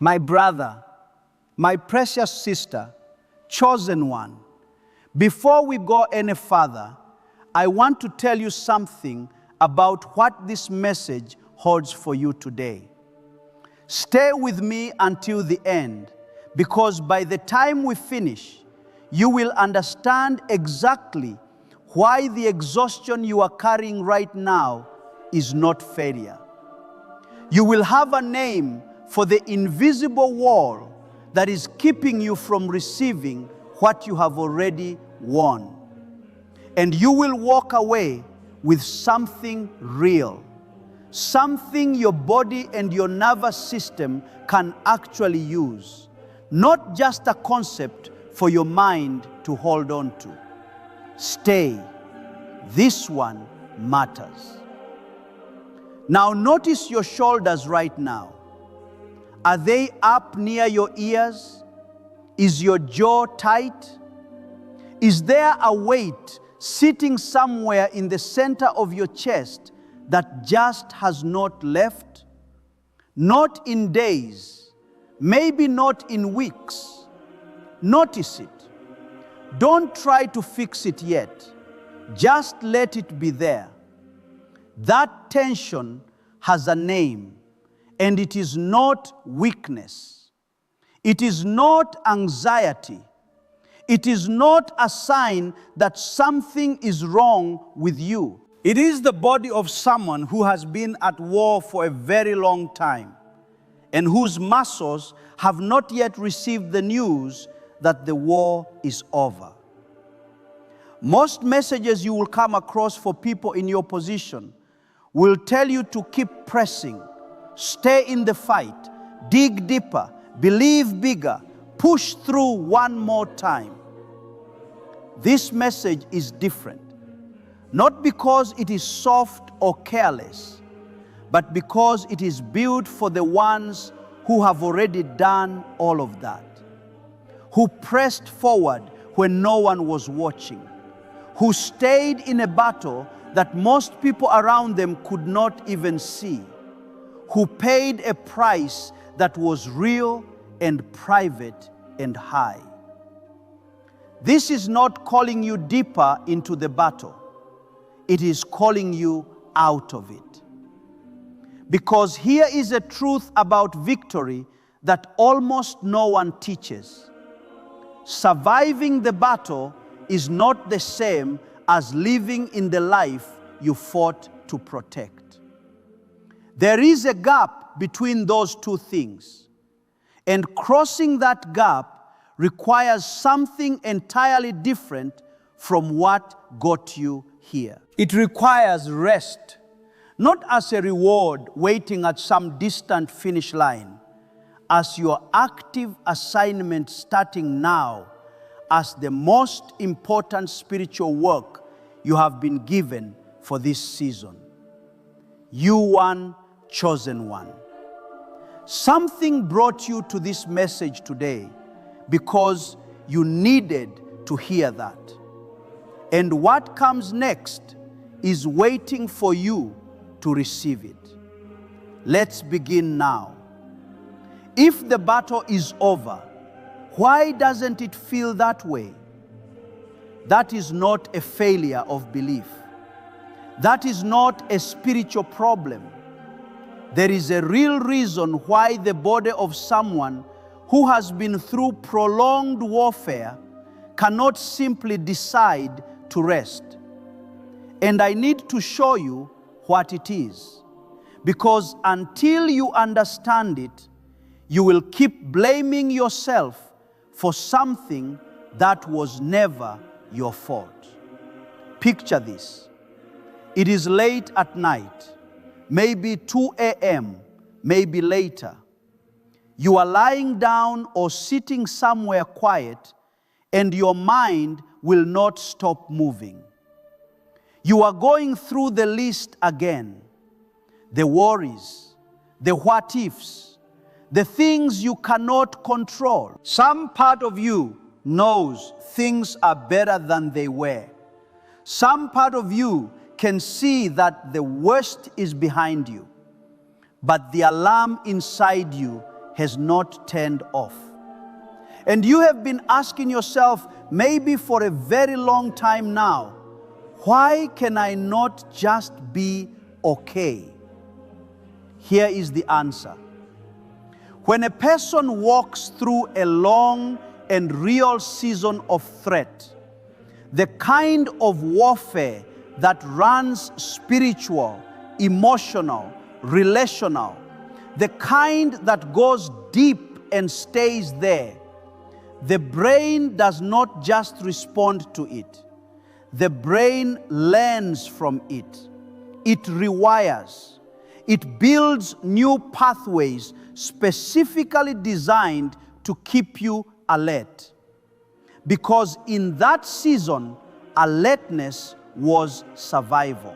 My brother, my precious sister, chosen one, before we go any further, I want to tell you something about what this message holds for you today. Stay with me until the end, because by the time we finish, you will understand exactly why the exhaustion you are carrying right now is not failure. You will have a name for the invisible wall that is keeping you from receiving what you have already won. And you will walk away with something real, something your body and your nervous system can actually use, not just a concept for your mind to hold on to. Stay. This one matters. Now notice your shoulders right now. Are they up near your ears? Is your jaw tight? Is there a weight sitting somewhere in the center of your chest that just has not left? Not in days, maybe not in weeks. Notice it. Don't try to fix it yet. Just let it be there. That tension has a name, and it is not weakness. It is not anxiety. It is not a sign that something is wrong with you. It is the body of someone who has been at war for a very long time and whose muscles have not yet received the news that the war is over. Most messages you will come across for people in your position will tell you to keep pressing, stay in the fight, dig deeper, believe bigger, push through one more time. This message is different, not because it is soft or careless, but because it is built for the ones who have already done all of that, who pressed forward when no one was watching, who stayed in a battle that most people around them could not even see, who paid a price that was real and private and high. This is not calling you deeper into the battle. It is calling you out of it. Because here is a truth about victory that almost no one teaches. Surviving the battle is not the same as living in the life you fought to protect. There is a gap between those two things, and crossing that gap requires something entirely different from what got you here. It requires rest, not as a reward waiting at some distant finish line, as your active assignment starting now as the most important spiritual work you have been given for this season. You one, chosen one. Something brought you to this message today because you needed to hear that. And what comes next is waiting for you to receive it. Let's begin now. If the battle is over, why doesn't it feel that way? That is not a failure of belief. That is not a spiritual problem. There is a real reason why the body of someone who has been through prolonged warfare cannot simply decide to rest. And I need to show you what it is. Because until you understand it, you will keep blaming yourself for something that was never your fault. Picture this. It is late at night, maybe 2 a.m., maybe later. You are lying down or sitting somewhere quiet, and your mind will not stop moving. You are going through the list again. The worries, the what ifs, the things you cannot control. Some part of you knows things are better than they were. Some part of you can see that the worst is behind you, but the alarm inside you has not turned off. And you have been asking yourself, maybe for a very long time now, why can I not just be okay? Here is the answer. When a person walks through a long and real season of threat, the kind of warfare that runs spiritual, emotional, relational, the kind that goes deep and stays there, the brain does not just respond to it. The brain learns from it. It rewires. It builds new pathways specifically designed to keep you alert. Because in that season, alertness was survival.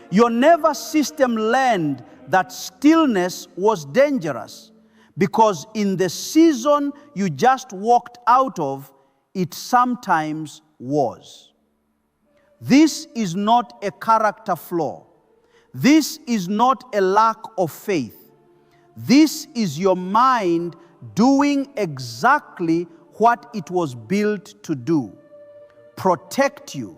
Your nervous system learned that stillness was dangerous, because in the season you just walked out of, it sometimes was. This is not a character flaw. This is not a lack of faith. This is your mind doing exactly what it was built to do: protect you.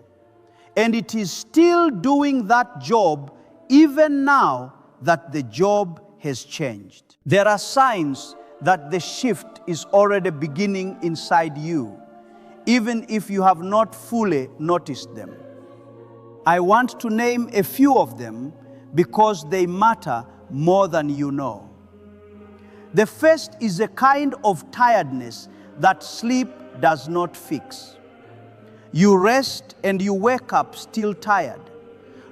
And it is still doing that job even now that the job has changed. There are signs that the shift is already beginning inside you, even if you have not fully noticed them. I want to name a few of them because they matter more than you know. The first is a kind of tiredness that sleep does not fix. You rest and you wake up still tired,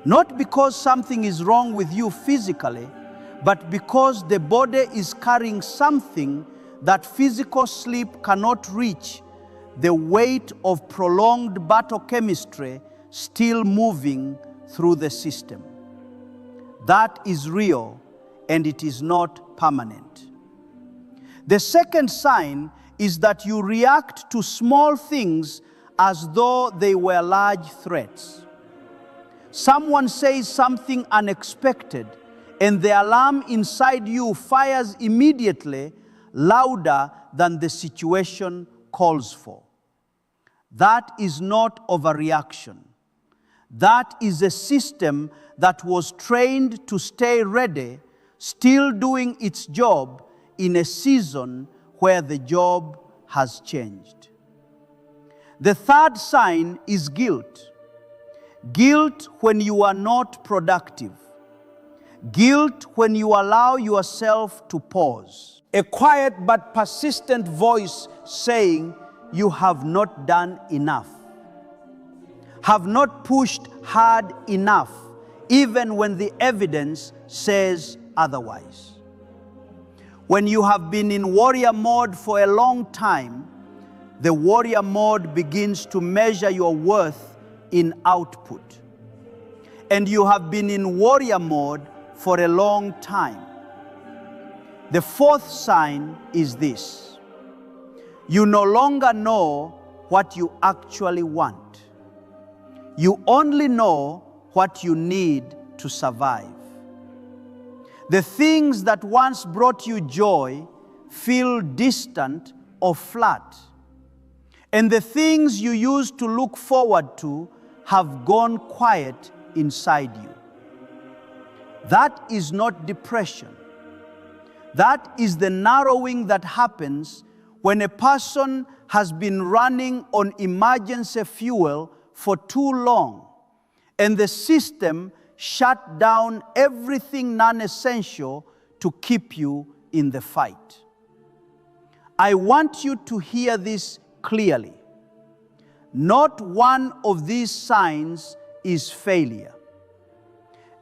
not because something is wrong with you physically, but because the body is carrying something that physical sleep cannot reach, the weight of prolonged biochemistry still moving through the system. That is real, and it is not permanent. The second sign is that you react to small things as though they were large threats. Someone says something unexpected, and the alarm inside you fires immediately, louder than the situation calls for. That is not overreaction. That is a system that was trained to stay ready, still doing its job in a season where the job has changed. The third sign is guilt. Guilt when you are not productive. Guilt when you allow yourself to pause. A quiet but persistent voice saying, you have not done enough. Have not pushed hard enough, even when the evidence says otherwise. When you have been in warrior mode for a long time, the warrior mode begins to measure your worth in output. And you have been in warrior mode for a long time. The fourth sign is this: you no longer know what you actually want. You only know what you need to survive. The things that once brought you joy feel distant or flat. And the things you used to look forward to have gone quiet inside you. That is not depression. That is the narrowing that happens when a person has been running on emergency fuel for too long, and the system shut down everything non-essential to keep you in the fight. I want you to hear this clearly. Not one of these signs is failure.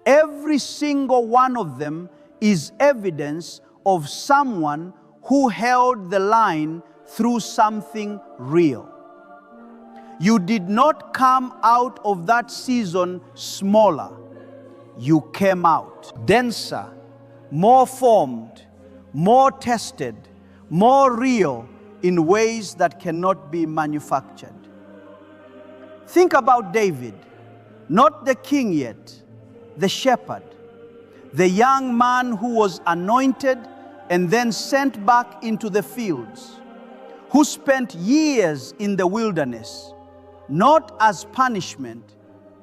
Every single one of them is evidence of someone who held the line through something real. You did not come out of that season smaller. You came out denser, more formed, more tested, more real in ways that cannot be manufactured. Think about David, not the king yet, the shepherd, the young man who was anointed and then sent back into the fields, who spent years in the wilderness, not as punishment,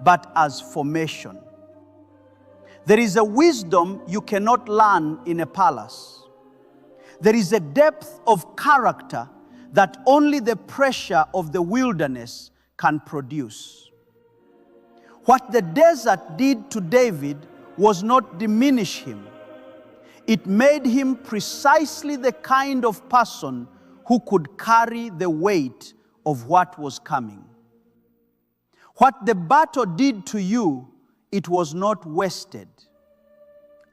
but as formation. There is a wisdom you cannot learn in a palace. There is a depth of character that only the pressure of the wilderness can produce. What the desert did to David was not diminish him. It made him precisely the kind of person who could carry the weight of what was coming. What the battle did to you, it was not wasted.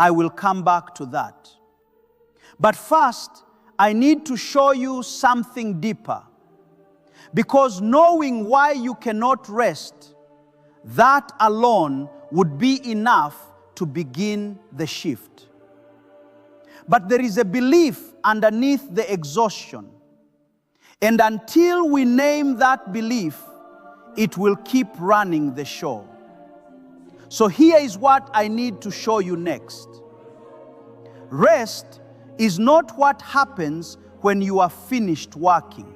I will come back to that. But first, I need to show you something deeper. Because knowing why you cannot rest, that alone would be enough to begin the shift. But there is a belief underneath the exhaustion. And until we name that belief, it will keep running the show. So here is what I need to show you next. Rest is not what happens when you are finished working.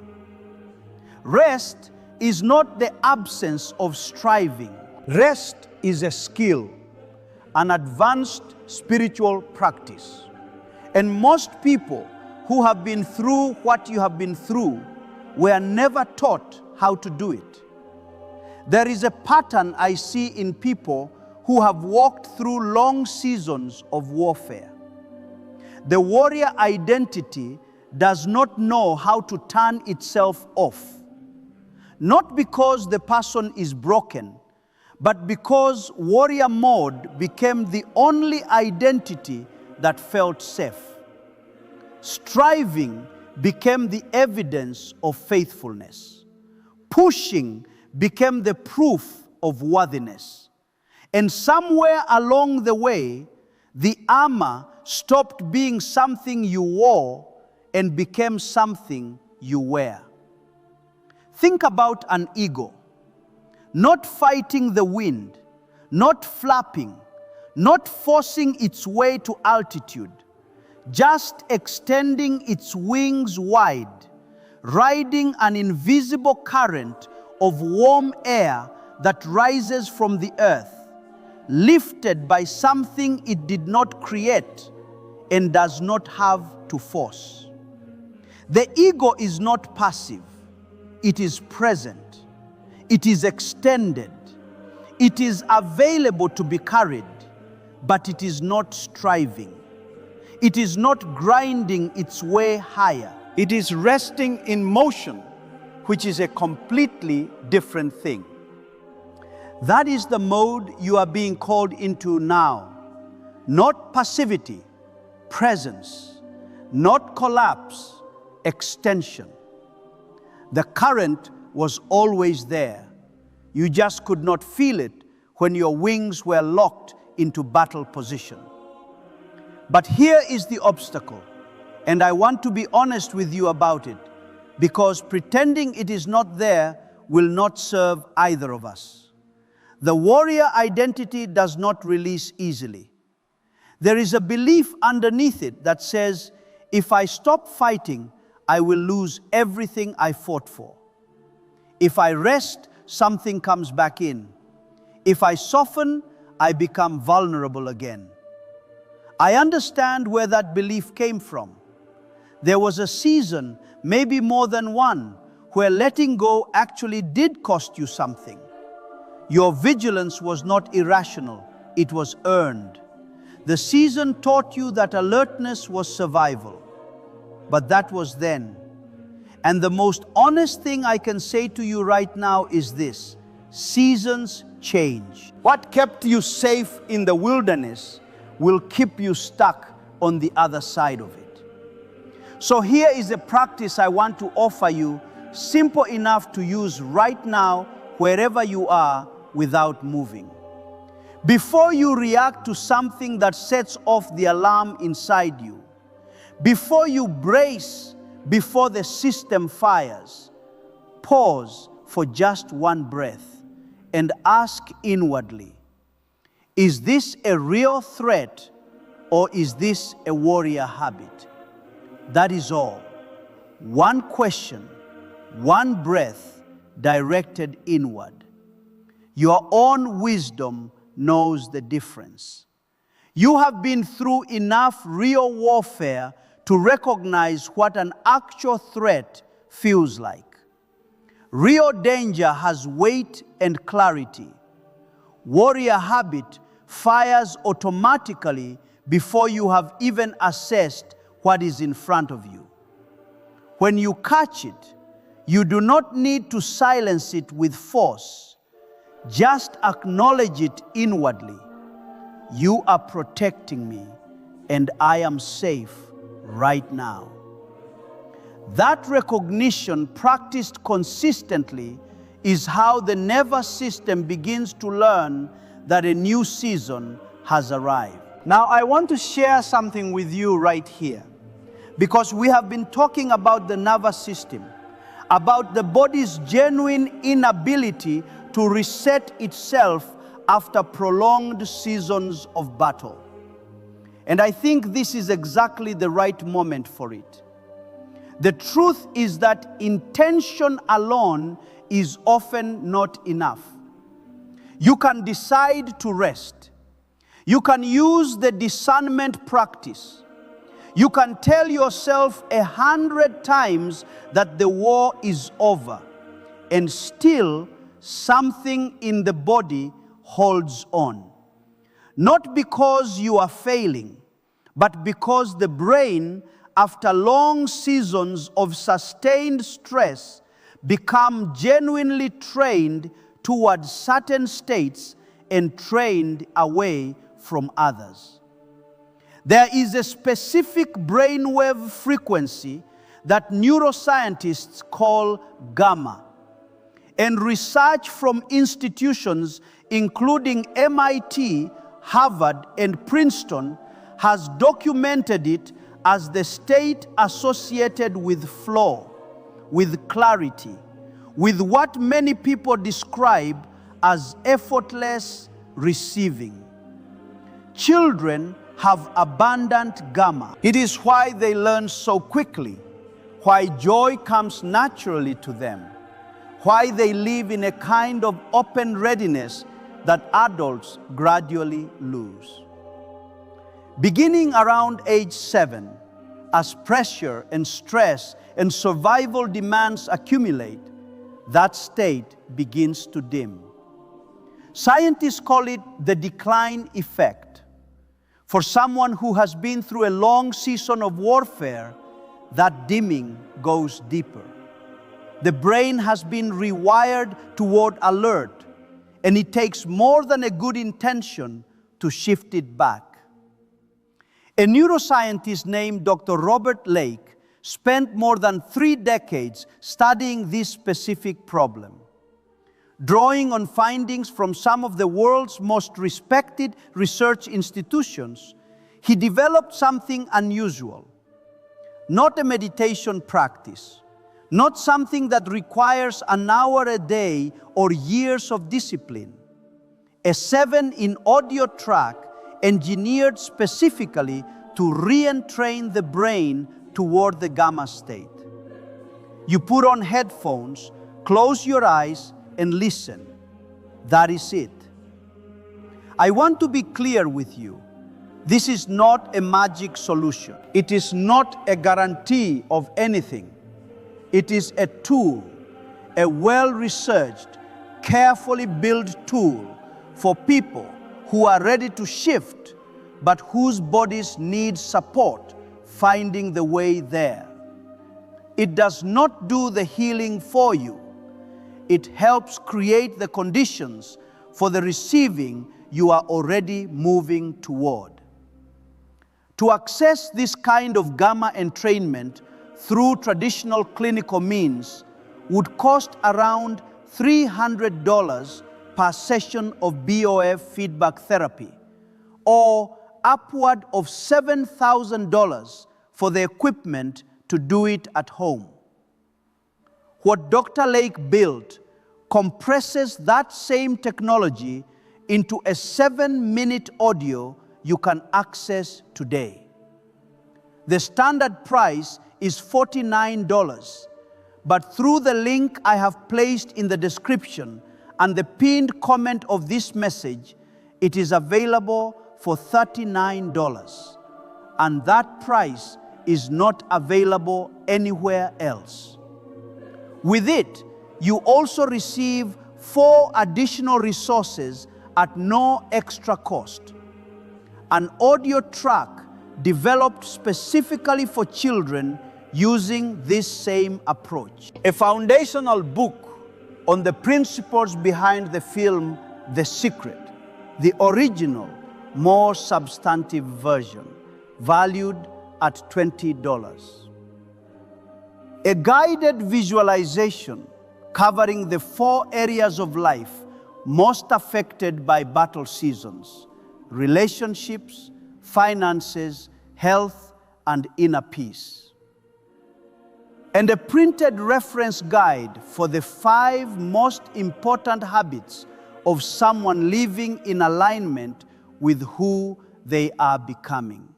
Rest is not the absence of striving. Rest is a skill, an advanced spiritual practice. And most people who have been through what you have been through were never taught how to do it. There is a pattern I see in people who have walked through long seasons of warfare. The warrior identity does not know how to turn itself off. Not because the person is broken, but because warrior mode became the only identity that felt safe. Striving became the evidence of faithfulness. Pushing became the proof of worthiness. And somewhere along the way, the armor stopped being something you wore and became something you wear. Think about an eagle, not fighting the wind, not flapping, not forcing its way to altitude, just extending its wings wide, riding an invisible current of warm air that rises from the earth, lifted by something it did not create and does not have to force. The ego is not passive. It is present. It is extended. It is available to be carried, but it is not striving. It is not grinding its way higher. It is resting in motion, which is a completely different thing. That is the mode you are being called into now. Not passivity, presence. Not collapse, extension. The current was always there. You just could not feel it when your wings were locked into battle position. But here is the obstacle, and I want to be honest with you about it, because pretending it is not there will not serve either of us. The warrior identity does not release easily. There is a belief underneath it that says, if I stop fighting, I will lose everything I fought for. If I rest, something comes back in. If I soften, I become vulnerable again. I understand where that belief came from. There was a season, maybe more than one, where letting go actually did cost you something. Your vigilance was not irrational, it was earned. The season taught you that alertness was survival. But that was then. And the most honest thing I can say to you right now is this: seasons change. What kept you safe in the wilderness will keep you stuck on the other side of it. So here is a practice I want to offer you, simple enough to use right now, wherever you are, without moving. Before you react to something that sets off the alarm inside you, before you brace before the system fires, pause for just one breath and ask inwardly, is this a real threat or is this a warrior habit? That is all. One question, one breath directed inward. Your own wisdom knows the difference. You have been through enough real warfare to recognize what an actual threat feels like. Real danger has weight and clarity. Warrior habit fires automatically before you have even assessed what is in front of you. When you catch it, you do not need to silence it with force. Just acknowledge it inwardly. You are protecting me, and I am safe right now. That recognition, practiced consistently, is how the nervous system begins to learn that a new season has arrived. Now, I want to share something with you right here, because we have been talking about the nervous system, about the body's genuine inability to reset itself after prolonged seasons of battle. And I think this is exactly the right moment for it. The truth is that intention alone is often not enough. You can decide to rest. You can use the discernment practice. You can tell yourself 100 times that the war is over, and still something in the body holds on. Not because you are failing, but because the brain, after long seasons of sustained stress, become genuinely trained towards certain states and trained away from others. There is a specific brainwave frequency that neuroscientists call gamma, and research from institutions including MIT, Harvard, and Princeton has documented it as the state associated with flow, with clarity, with what many people describe as effortless receiving. Children have abundant gamma. It is why they learn so quickly, why joy comes naturally to them, why they live in a kind of open readiness that adults gradually lose. Beginning around age 7, as pressure and stress and survival demands accumulate, that state begins to dim. Scientists call it the decline effect. For someone who has been through a long season of warfare, that dimming goes deeper. The brain has been rewired toward alert, and it takes more than a good intention to shift it back. A neuroscientist named Dr. Robert Lake spent more than 3 decades studying this specific problem. Drawing on findings from some of the world's most respected research institutions, he developed something unusual. Not a meditation practice, not something that requires an hour a day or years of discipline. A 7-in audio track engineered specifically to re-entrain the brain toward the gamma state. You put on headphones, close your eyes, and listen. That is it. I want to be clear with you. This is not a magic solution. It is not a guarantee of anything. It is a tool, a well-researched, carefully built tool for people who are ready to shift, but whose bodies need support finding the way there. It does not do the healing for you. It helps create the conditions for the receiving you are already moving toward. To access this kind of gamma entrainment through traditional clinical means would cost around $300 per session of BOF feedback therapy, or upward of $7,000 for the equipment to do it at home. What Dr. Lake built compresses that same technology into a 7-minute audio you can access today. The standard price is $49, but through the link I have placed in the description and the pinned comment of this message, it is available for $39, and that price is not available anywhere else. With it, you also receive 4 additional resources at no extra cost. An audio track developed specifically for children using this same approach. A foundational book on the principles behind the film The Secret, the original, more substantive version, valued at $20. A guided visualization covering the 4 areas of life most affected by battle seasons: relationships, finances, health, and inner peace. And a printed reference guide for the 5 most important habits of someone living in alignment with who they are becoming.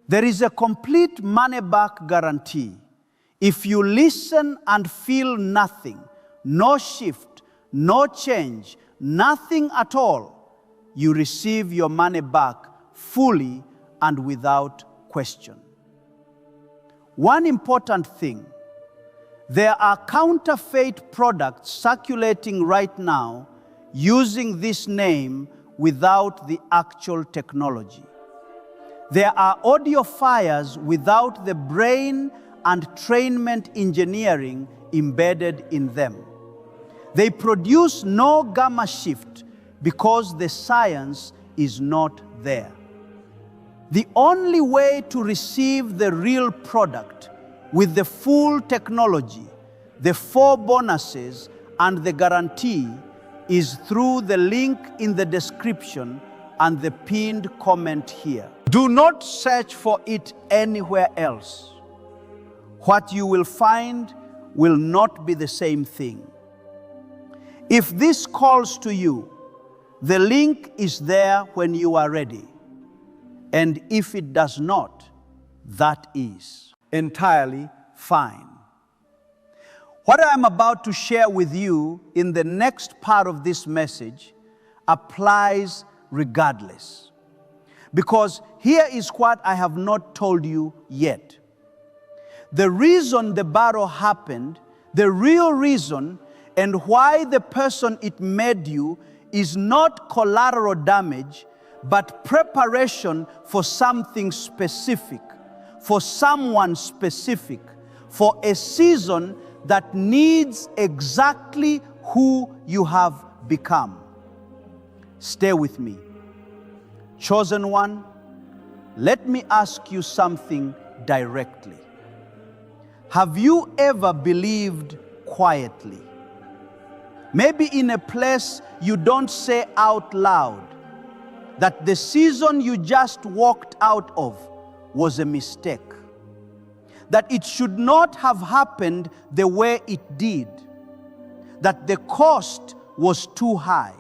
There is a complete money-back guarantee. If you listen and feel nothing, no shift, no change, nothing at all, you receive your money back fully and without question. One important thing: there are counterfeit products circulating right now using this name without the actual technology. There are audio files without the brain and trainment engineering embedded in them. They produce no gamma shift because the science is not there. The only way to receive the real product with the full technology, the 4 bonuses, and the guarantee is through the link in the description and the pinned comment here. Do not search for it anywhere else. What you will find will not be the same thing. If this calls to you, the link is there when you are ready. And if it does not, that is entirely fine. What I am about to share with you in the next part of this message applies regardless. Because here is what I have not told you yet. The reason the battle happened, the real reason, and why the person it made you is not collateral damage, but preparation for something specific, for someone specific, for a season that needs exactly who you have become. Stay with me. Chosen one, let me ask you something directly. Have you ever believed quietly? Maybe in a place you don't say out loud, that the season you just walked out of was a mistake, that it should not have happened the way it did, that the cost was too high,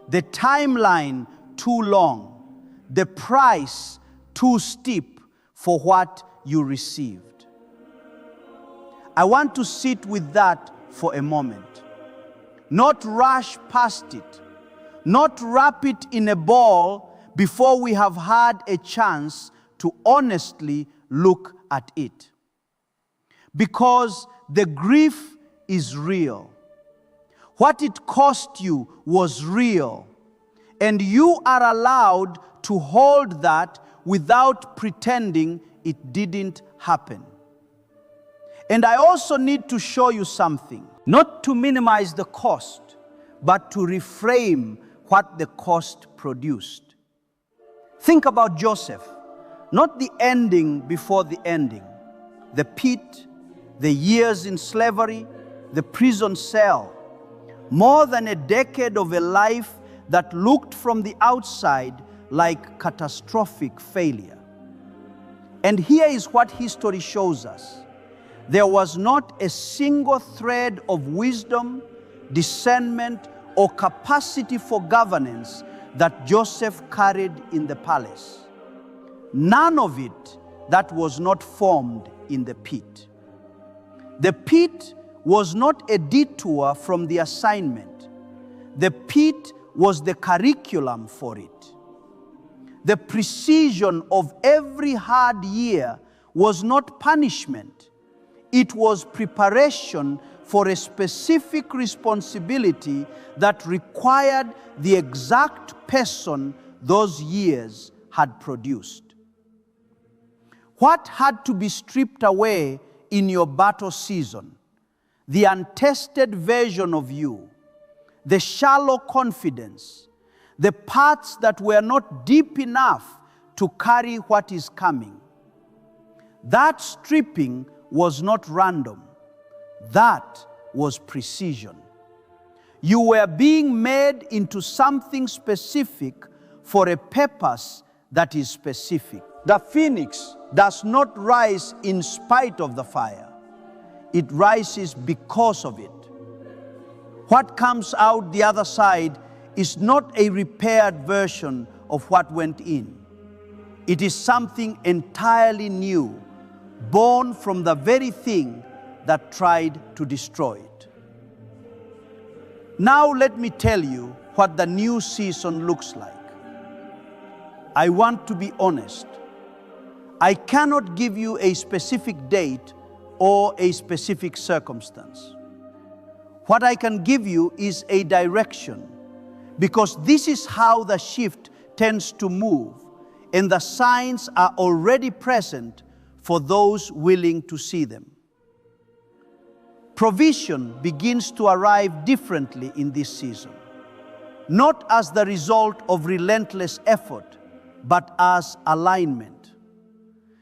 the timeline too long, the price too steep for what you received. I want to sit with that for a moment. Not rush past it, not wrap it in a ball before we have had a chance to honestly look at it. Because the grief is real. What it cost you was real, and you are allowed to hold that without pretending it didn't happen. And I also need to show you something, not to minimize the cost, but to reframe what the cost produced. Think about Joseph, not the ending before the ending, the pit, the years in slavery, the prison cell, more than a decade of a life that looked from the outside like catastrophic failure. And here is what history shows us. There was not a single thread of wisdom, discernment, or capacity for governance that Joseph carried in the palace. None of it that was not formed in the pit. The pit was not a detour from the assignment. The pit was the curriculum for it. The precision of every hard year was not punishment. It was preparation for a specific responsibility that required the exact person those years had produced. What had to be stripped away in your battle season? The untested version of you, the shallow confidence, the parts that were not deep enough to carry what is coming. That stripping was not random. That was precision. You were being made into something specific for a purpose that is specific. The phoenix does not rise in spite of the fire. It rises because of it. What comes out the other side is not a repaired version of what went in. It is something entirely new, born from the very thing that tried to destroy it. Now let me tell you what the new season looks like. I want to be honest. I cannot give you a specific date or a specific circumstance. What I can give you is a direction, because this is how the shift tends to move, and the signs are already present for those willing to see them. Provision begins to arrive differently in this season, not as the result of relentless effort, but as alignment.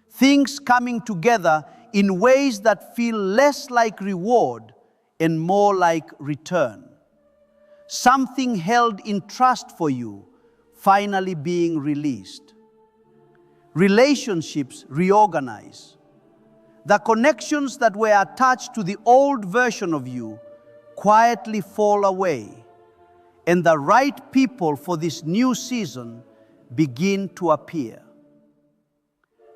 Things coming together in ways that feel less like reward and more like return. Something held in trust for you finally being released. Relationships reorganize. The connections that were attached to the old version of you quietly fall away, and the right people for this new season begin to appear.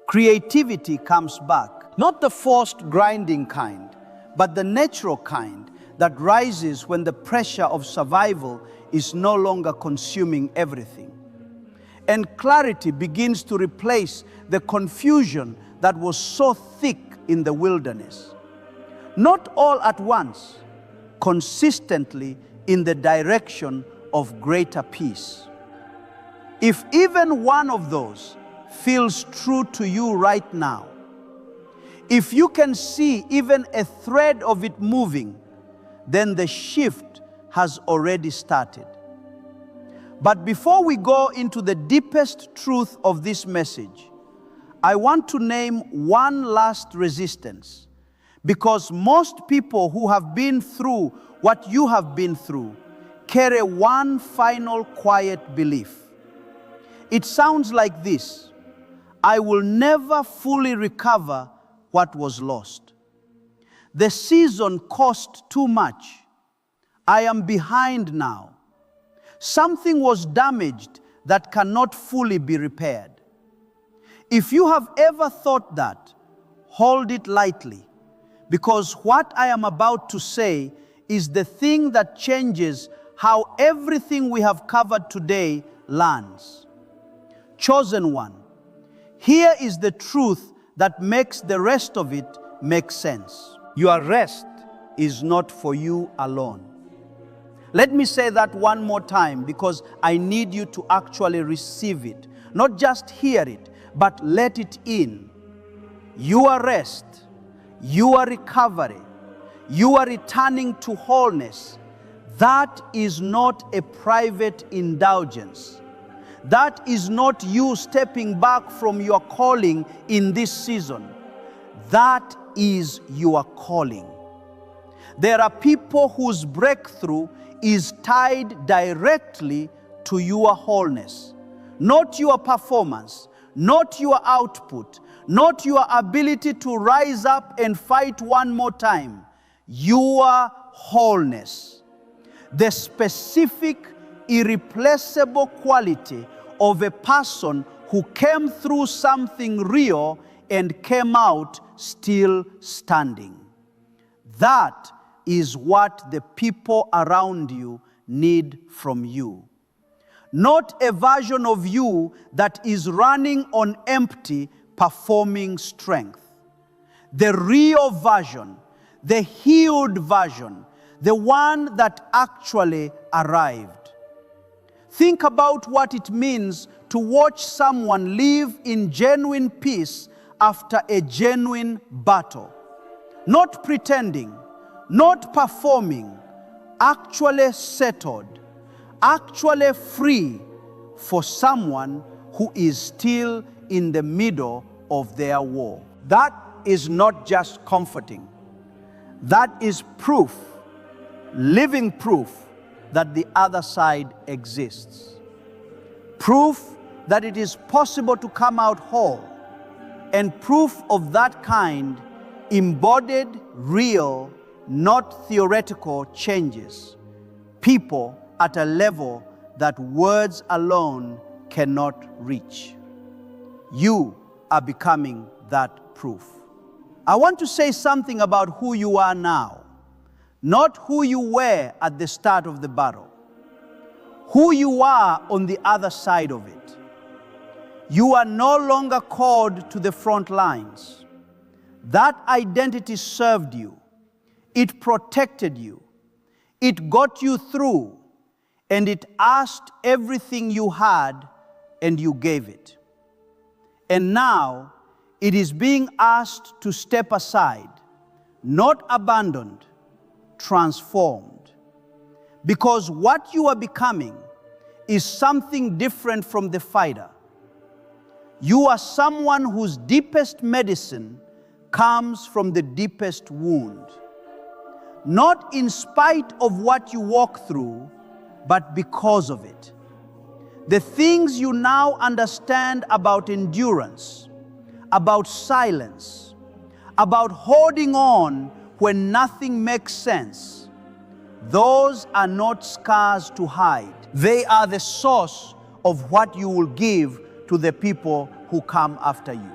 Creativity comes back, not the forced grinding kind, but the natural kind that rises when the pressure of survival is no longer consuming everything. And clarity begins to replace the confusion that was so thick in the wilderness. Not all at once, consistently in the direction of greater peace. If even one of those feels true to you right now, if you can see even a thread of it moving, then the shift has already started. But before we go into the deepest truth of this message, I want to name one last resistance, because most people who have been through what you have been through carry one final quiet belief. It sounds like this: I will never fully recover what was lost. The season cost too much. I am behind now. Something was damaged that cannot fully be repaired. If you have ever thought that, hold it lightly, because what I am about to say is the thing that changes how everything we have covered today lands. Chosen one, here is the truth that makes the rest of it make sense. Your rest is not for you alone. Let me say that one more time, because I need you to actually receive it. Not just hear it, but let it in. Your rest, your recovery, your returning to wholeness, that is not a private indulgence. That is not you stepping back from your calling in this season. That is your calling. There are people whose breakthrough is tied directly to your wholeness, not your performance, not your output, not your ability to rise up and fight one more time. Your wholeness, the specific, irreplaceable quality of a person who came through something real and came out still standing. That is what the people around you need from you. Not a version of you that is running on empty, performing strength. The real version, the healed version, the one that actually arrived. Think about what it means to watch someone live in genuine peace after a genuine battle. Not pretending, not performing, actually settled, actually free for someone who is still in the middle of their war. That is not just comforting. That is proof, living proof, that the other side exists. Proof that it is possible to come out whole, and proof of that kind embodied, real, not theoretical changes. People at a level that words alone cannot reach. You are becoming that proof. I want to say something about who you are now, not who you were at the start of the battle. Who you are on the other side of it. You are no longer called to the front lines. That identity served you. It protected you. It got you through, and it asked everything you had, and you gave it. And now, it is being asked to step aside, not abandoned, transformed. Because what you are becoming is something different from the fighter. You are someone whose deepest medicine comes from the deepest wound. Not in spite of what you walk through, but because of it. The things you now understand about endurance, about silence, about holding on when nothing makes sense, those are not scars to hide. They are the source of what you will give to the people who come after you.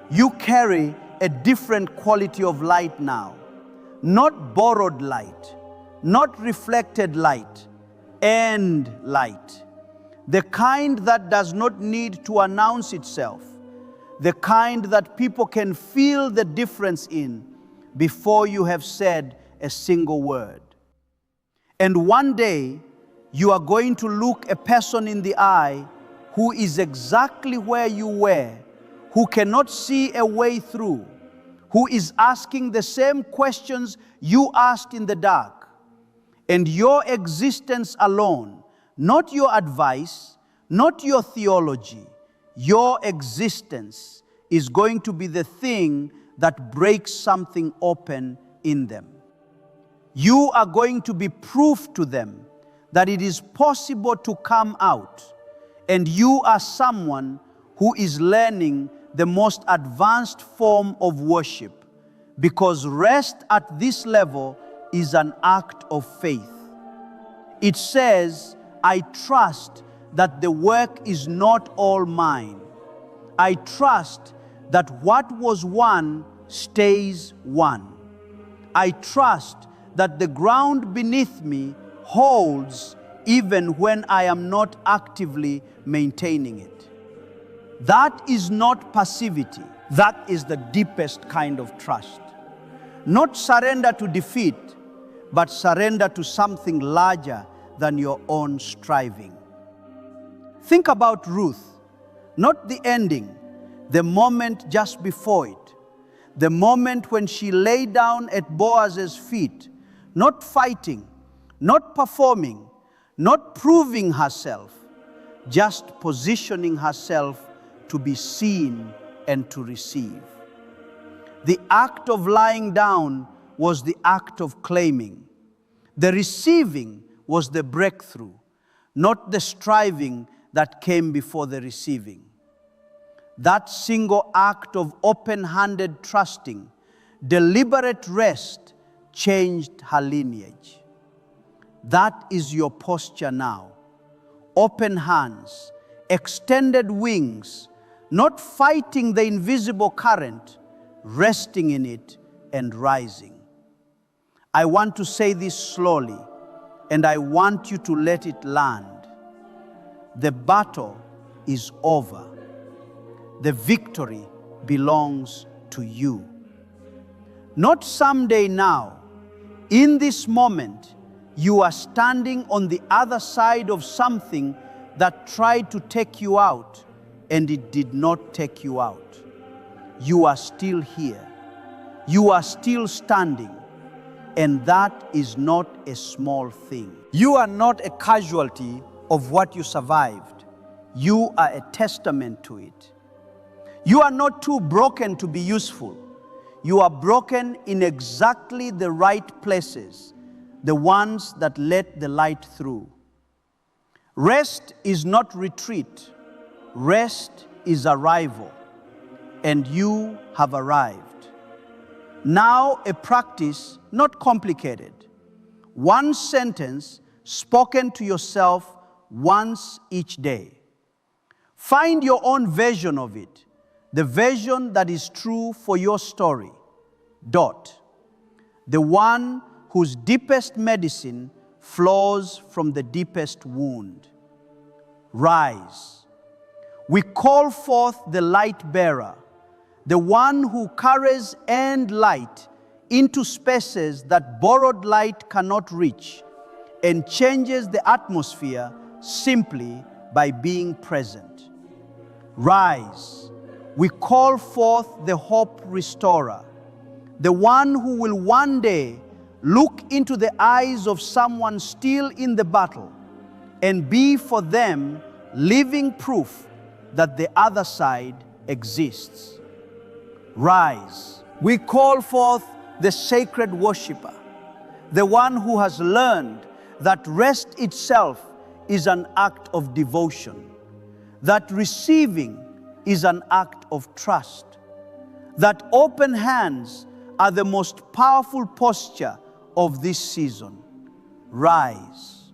You carry a different quality of light now. Not borrowed light, not reflected light, and light. The kind that does not need to announce itself. The kind that people can feel the difference in before you have said a single word. And one day, you are going to look a person in the eye who is exactly where you were, who cannot see a way through, who is asking the same questions you asked in the dark. And your existence alone, not your advice, not your theology, your existence is going to be the thing that breaks something open in them. You are going to be proof to them that it is possible to come out, and you are someone who is learning the most advanced form of worship, because rest at this level is an act of faith. It says, I trust that the work is not all mine. I trust that what was won stays won. I trust that the ground beneath me holds even when I am not actively maintaining it. That is not passivity. That is the deepest kind of trust. Not surrender to defeat, but surrender to something larger than your own striving. Think about Ruth, not the ending, the moment just before it, the moment when she lay down at Boaz's feet, not fighting, not performing, not proving herself, just positioning herself to be seen and to receive. The act of lying down was the act of claiming. The receiving was the breakthrough, not the striving that came before the receiving. That single act of open-handed trusting, deliberate rest, changed her lineage. That is your posture now. Open hands, extended wings, not fighting the invisible current, resting in it and rising. I want to say this slowly, and I want you to let it land. The battle is over. The victory belongs to you. Not someday now. In this moment, you are standing on the other side of something that tried to take you out, and it did not take you out. You are still here. You are still standing, and that is not a small thing. You are not a casualty of what you survived. You are a testament to it. You are not too broken to be useful. You are broken in exactly the right places, the ones that let the light through. Rest is not retreat. Rest is arrival, and you have arrived. Now a practice, not complicated. One sentence spoken to yourself once each day. Find your own version of it, the version that is true for your story. The one whose deepest medicine flows from the deepest wound. Rise. We call forth the light bearer, the one who carries end light into spaces that borrowed light cannot reach, and changes the atmosphere simply by being present. Rise. We call forth the hope restorer, the one who will one day look into the eyes of someone still in the battle and be for them living proof that the other side exists. Rise. We call forth the sacred worshiper, the one who has learned that rest itself is an act of devotion, that receiving is an act of trust, that open hands are the most powerful posture of this season. Rise.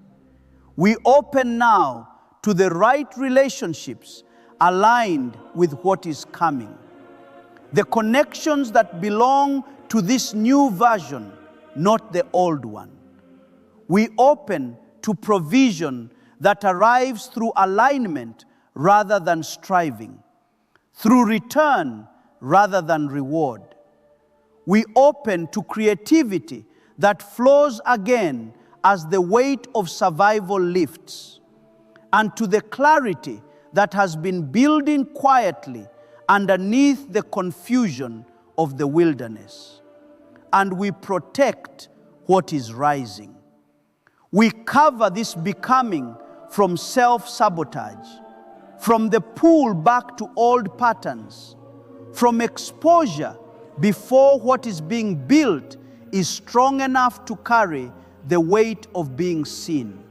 We open now to the right relationships aligned with what is coming. The connections that belong to this new version, not the old one. We open to provision that arrives through alignment rather than striving, through return rather than reward. We open to creativity that flows again as the weight of survival lifts, and to the clarity that has been building quietly underneath the confusion of the wilderness. And we protect what is rising. We cover this becoming from self-sabotage, from the pull back to old patterns, from exposure before what is being built is strong enough to carry the weight of being seen.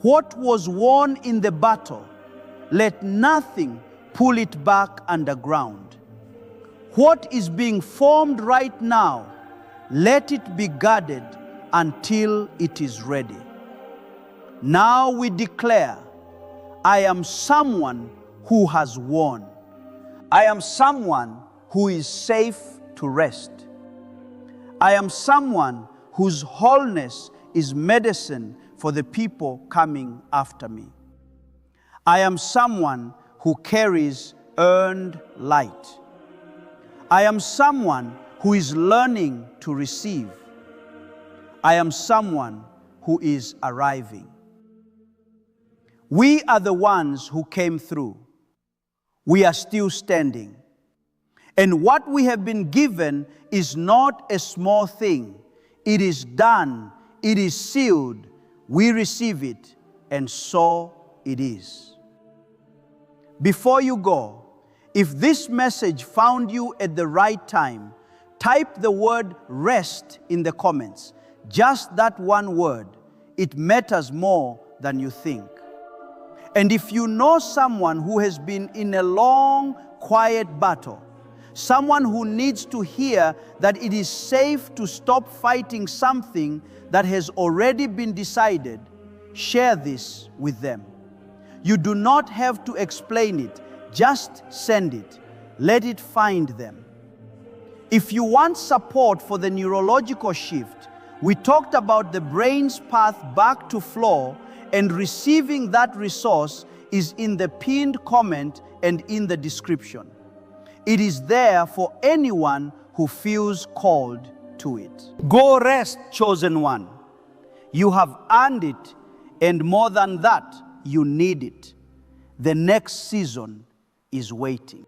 What was won in the battle, let nothing pull it back underground. What is being formed right now, let it be guarded until it is ready. Now we declare, I am someone who has won. I am someone who is safe to rest. I am someone whose wholeness is medicine for the people coming after me. I am someone who carries earned light. I am someone who is learning to receive. I am someone who is arriving. We are the ones who came through. We are still standing. And what we have been given is not a small thing. It is done. It is sealed. We receive it, and so it is. Before you go, if this message found you at the right time, type the word rest in the comments. Just that one word. It matters more than you think. And if you know someone who has been in a long, quiet battle, someone who needs to hear that it is safe to stop fighting something that has already been decided, share this with them. You do not have to explain it. Just send it. Let it find them. If you want support for the neurological shift, we talked about the brain's path back to flow, and receiving that resource is in the pinned comment and in the description. It is there for anyone who feels called to it. Go rest, chosen one. You have earned it, and more than that, you need it. The next season is waiting.